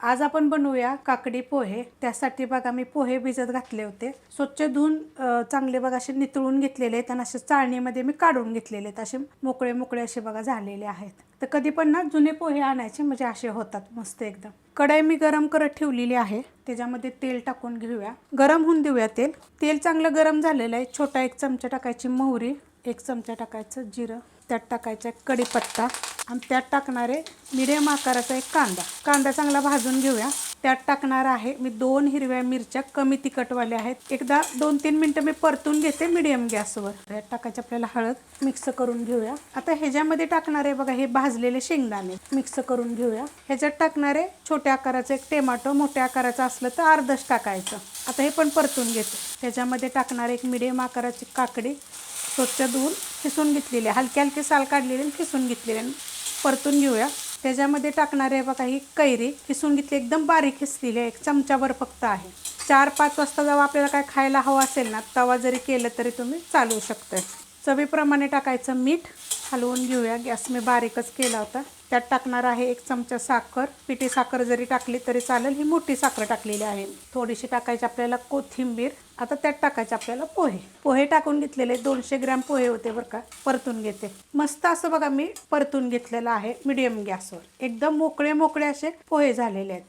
आज आपण बनवूया काकडी पोहे। त्यासाठी बघा मी पोहे भिजत घातले होते, स्वच्छ धुवून चांगले बघा असे नितळून घेतलेले आहेत आणि असे चाळणीमध्ये मी काढून घेतलेले आहेत। असे मोकळे मोकळे असे बघा झालेले आहेत। तर कधी पण ना जुने पोहे आणायचे म्हणजे असे होतात मस्त एकदम। कढई मी गरम करत ठेवलेली आहे, त्याच्यामध्ये तेल टाकून घेऊया, गरम होऊन देऊया तेल। तेल चांगलं गरम झालेलं आहे। छोटा 1 चमचा टाकायची मोहरी, 1 चमचा टाकायचं जिरं, त्यात टाकायचा कढीपत्ता आणि त्यात टाकणारे मीडियम आकाराचा एक कांदा चांगला भाजून घेऊया। त्यात टाकणार आहे मी 2 हिरव्या मिरच्या कमी तिखटवाल्या आहेत। एकदा 2-3 मिनिटं मी परतून घेते मीडियम गॅसवर। त्यात टाकायचं आपल्याला हळद, मिक्स करून घेऊया। आता ह्याच्यामध्ये टाकणार आहे बघा हे भाजलेले शेंगदाणे, मिक्स करून घेऊया। ह्याच्यात टाकणार आहे छोट्या आकाराचं एक टोमॅटो, मोठ्या आकाराचं असलं तर अर्धच टाकायचं। आता हे पण परतून घेते। त्याच्यामध्ये टाकणार एक मीडियम आकाराची काकडी स्वच्छ धुवून किसून घेतलेली, हलके हलके साल काढलेले किसून घेतलेले, परतून घेऊया। त्याच्यामध्ये टाकणार आहे बघा ही कैरी किसून घेतली, एकदम बारीक किसलेली आहे, 1 चमचाभर फक्त आहे। 4-5 वाजता जेव्हा आपल्याला काय खायला हवं असेल ना तेव्हा जरी केलं तरी तुम्ही चालू शकता। चवीप्रमाणे टाकायचं मीठ, हलवून घेऊया। गॅस मी बारीकच केला होता। त्यात टाकणार आहे 1 चमचा साखर, पिठी साखर जरी टाकली तरी चालेल, ही मोठी साखर टाकलेली आहे। थोडीशी टाकायची आपल्याला कोथिंबीर। आता त्यात टाकायचे आपल्याला पोहे टाकून घेतलेले 200 ग्रॅम पोहे होते बरं का। परतून घेते मस्त असं बघा मी परतून घेतलेलं आहे मीडियम गॅसवर। एकदम मोकळे मोकळे असे पोहे झालेले आहेत।